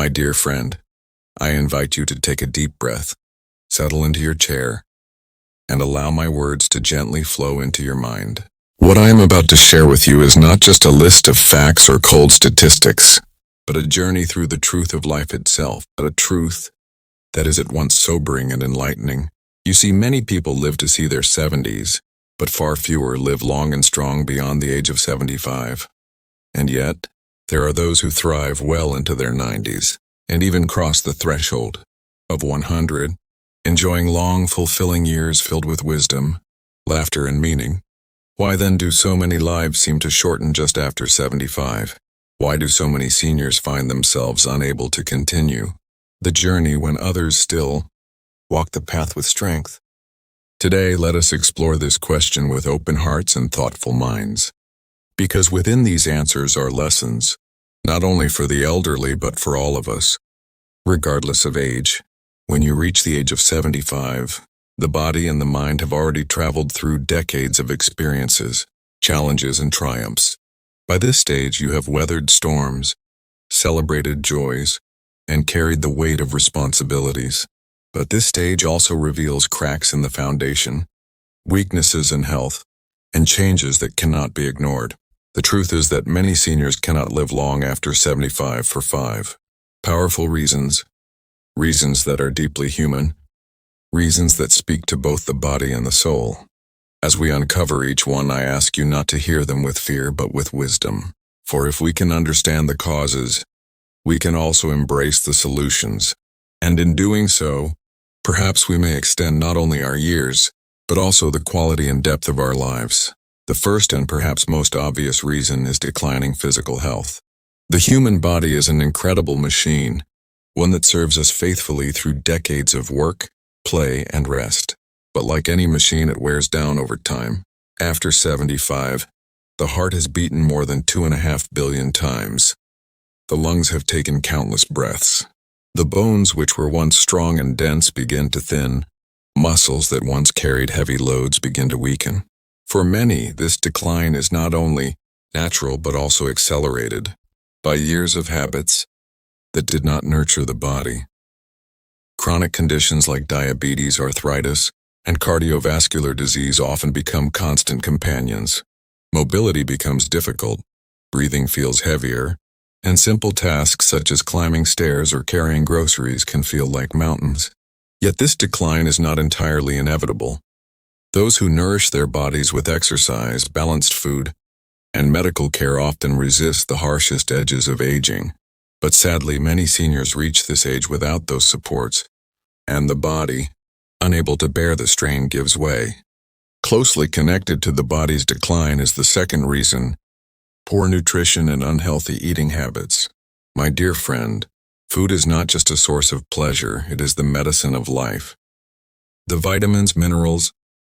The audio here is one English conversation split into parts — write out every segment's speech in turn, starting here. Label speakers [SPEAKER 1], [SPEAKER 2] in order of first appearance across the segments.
[SPEAKER 1] My dear friend, I invite you to take a deep breath, settle into your chair, and allow my words to gently flow into your mind. What I am about to share with you is not just a list of facts or cold statistics, but a journey through the truth of life itself, but a truth that is at once sobering and enlightening. You see, many people live to see their 70s, but far fewer live long and strong beyond the age of 75. And yet, there are those who thrive well into their 90s, and even cross the threshold of 100, enjoying long, fulfilling years filled with wisdom, laughter, and meaning. Why then do so many lives seem to shorten just after 75? Why do so many seniors find themselves unable to continue the journey when others still walk the path with strength? Today, let us explore this question with open hearts and thoughtful minds. Because within these answers are lessons, not only for the elderly but for all of us. Regardless of age, when you reach the age of 75, the body and the mind have already traveled through decades of experiences, challenges, and triumphs. By this stage, you have weathered storms, celebrated joys, and carried the weight of responsibilities. But this stage also reveals cracks in the foundation, weaknesses in health, and changes that cannot be ignored. The truth is that many seniors cannot live long after 75 for five powerful reasons that are deeply human, reasons that speak to both the body and the soul. As we uncover each one, I ask you not to hear them with fear but with wisdom. For if we can understand the causes, we can also embrace the solutions. And in doing so, perhaps we may extend not only our years, but also the quality and depth of our lives. The first and perhaps most obvious reason is declining physical health. The human body is an incredible machine, one that serves us faithfully through decades of work, play, and rest. But like any machine, it wears down over time. After 75, the heart has beaten more than 2.5 billion times. The lungs have taken countless breaths. The bones, which were once strong and dense, begin to thin. Muscles that once carried heavy loads begin to weaken. For many, this decline is not only natural but also accelerated by years of habits that did not nurture the body. Chronic conditions like diabetes, arthritis, and cardiovascular disease often become constant companions. Mobility becomes difficult, breathing feels heavier, and simple tasks such as climbing stairs or carrying groceries can feel like mountains. Yet this decline is not entirely inevitable. Those who nourish their bodies with exercise, balanced food, and medical care often resist the harshest edges of aging. But sadly, many seniors reach this age without those supports, and the body, unable to bear the strain, gives way. Closely connected to the body's decline is the second reason: poor nutrition and unhealthy eating habits. My dear friend, food is not just a source of pleasure, it is the medicine of life. The vitamins, minerals,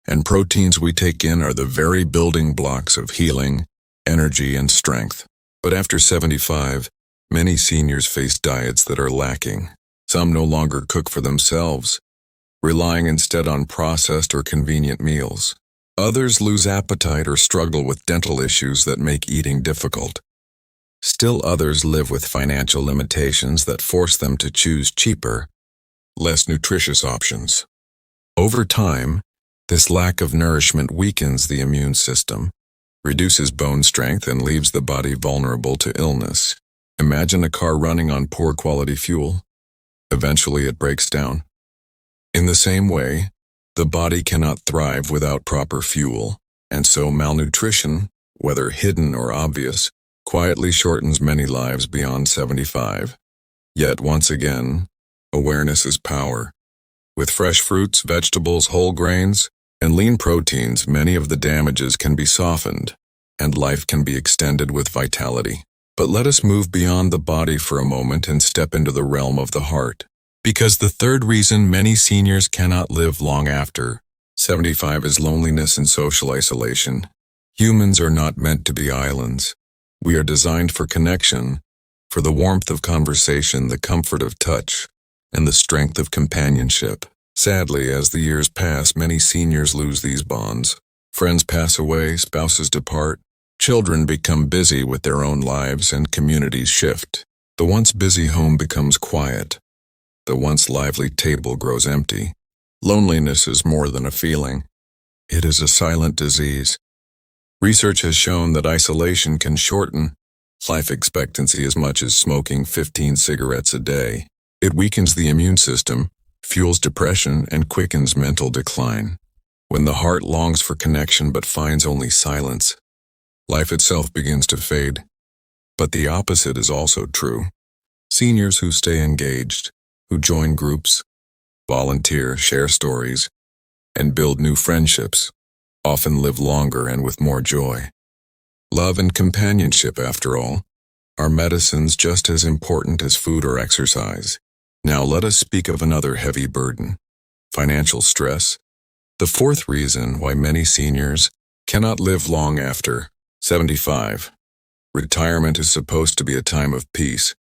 [SPEAKER 1] and proteins we take in are the very building blocks of healing, energy, and strength. But after 75, many seniors face diets that are lacking. Some no longer cook for themselves, relying instead on processed or convenient meals. Others lose appetite or struggle with dental issues that make eating difficult. Still others live with financial limitations that force them to choose cheaper, less nutritious options. Over time, this lack of nourishment weakens the immune system, reduces bone strength, and leaves the body vulnerable to illness. Imagine a car running on poor quality fuel. Eventually it breaks down. In the same way, the body cannot thrive without proper fuel, and so malnutrition, whether hidden or obvious, quietly shortens many lives beyond 75. Yet once again, awareness is power. With fresh fruits, vegetables, whole grains, and lean proteins, many of the damages can be softened, and life can be extended with vitality. But let us move beyond the body for a moment and step into the realm of the heart. Because the third reason many seniors cannot live long after 75 is loneliness and social isolation. Humans are not meant to be islands. We are designed for connection, for the warmth of conversation, the comfort of touch, and the strength of companionship. Sadly, as the years pass, many seniors lose these bonds. Friends pass away, spouses depart, children become busy with their own lives, and communities shift. The once busy home becomes quiet. The once lively table grows empty. Loneliness is more than a feeling. It is a silent disease. Research has shown that isolation can shorten life expectancy as much as smoking 15 cigarettes a day. It weakens the immune system, fuels depression, and quickens mental decline. When the heart longs for connection but finds only silence, life itself begins to fade. But the opposite is also true. Seniors who stay engaged, who join groups, volunteer, share stories, and build new friendships, often live longer and with more joy. Love and companionship, after all, are medicines just as important as food or exercise. Now let us speak of another heavy burden: financial stress. The fourth reason why many seniors cannot live long after 75. Retirement is supposed to be a time of peace,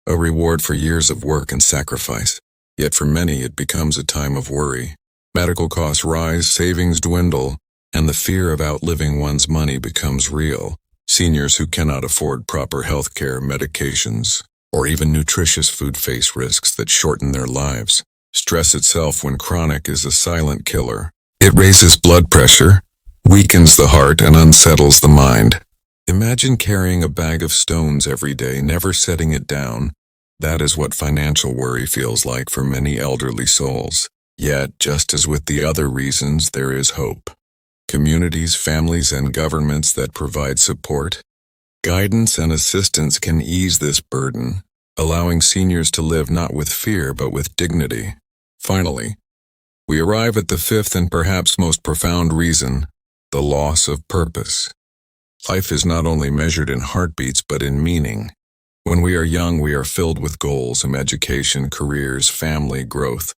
[SPEAKER 1] a reward for years of work and sacrifice. Yet for many it becomes a time of worry. Medical costs rise, savings dwindle, and the fear of outliving one's money becomes real. Seniors who cannot afford proper health care, medications, or even nutritious food face risks that shorten their lives. Stress itself, when chronic, is a silent killer. It raises blood pressure, weakens the heart, and unsettles the mind. Imagine carrying a bag of stones every day, never setting it down. That is what financial worry feels like for many elderly souls. Yet, just as with the other reasons, there is hope. Communities, families, and governments that provide support, guidance, and assistance can ease this burden, allowing seniors to live not with fear but with dignity. Finally, we arrive at the fifth and perhaps most profound reason: the loss of purpose. Life is not only measured in heartbeats but in meaning. When we are young, we are filled with goals, education, careers, family, growth.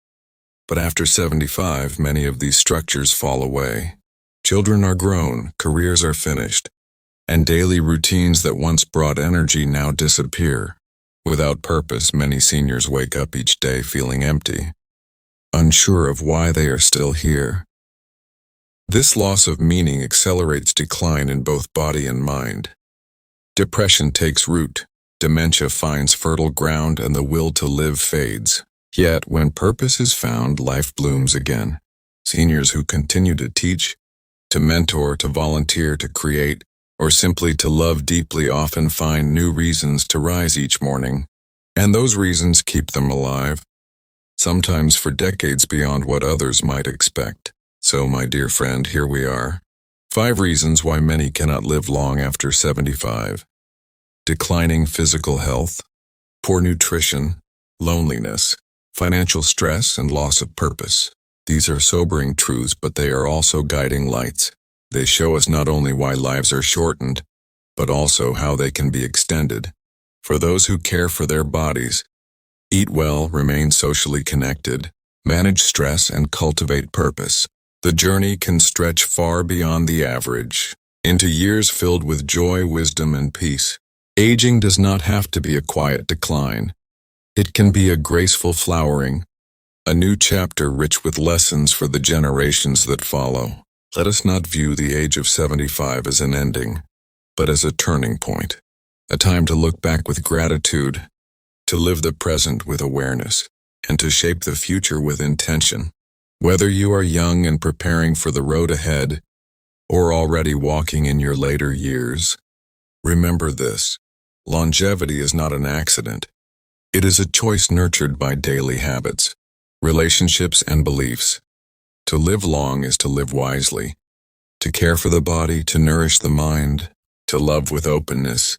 [SPEAKER 1] But after 75, many of these structures fall away. Children are grown, careers are finished, and daily routines that once brought energy now disappear. Without purpose, many seniors wake up each day feeling empty, unsure of why they are still here. This loss of meaning accelerates decline in both body and mind. Depression takes root, dementia finds fertile ground, and the will to live fades. Yet, when purpose is found, life blooms again. Seniors who continue to teach, to mentor, to volunteer, to create, or simply to love deeply often find new reasons to rise each morning. And those reasons keep them alive, sometimes for decades beyond what others might expect. So, my dear friend, here we are. 5 reasons why many cannot live long after 75. Declining physical health, poor nutrition, loneliness, financial stress, and loss of purpose. These are sobering truths, but they are also guiding lights. They show us not only why lives are shortened, but also how they can be extended. For those who care for their bodies, eat well, remain socially connected, manage stress, and cultivate purpose, the journey can stretch far beyond the average, into years filled with joy, wisdom, and peace. Aging does not have to be a quiet decline. It can be a graceful flowering, a new chapter rich with lessons for the generations that follow. Let us not view the age of 75 as an ending, but as a turning point, a time to look back with gratitude, to live the present with awareness, and to shape the future with intention. Whether you are young and preparing for the road ahead, or already walking in your later years, remember this: longevity is not an accident. It is a choice nurtured by daily habits, relationships, and beliefs. To live long is to live wisely, to care for the body, to nourish the mind, to love with openness,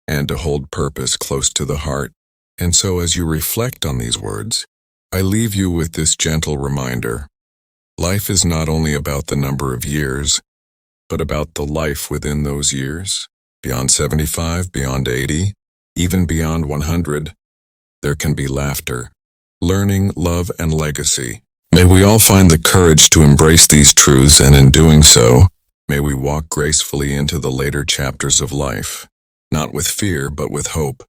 [SPEAKER 1] and to hold purpose close to the heart. And so, as you reflect on these words, I leave you with this gentle reminder: life is not only about the number of years, but about the life within those years. Beyond 75, beyond 80, even beyond 100, there can be laughter, learning, love, and legacy. May we all find the courage to embrace these truths, and in doing so, may we walk gracefully into the later chapters of life, not with fear but with hope.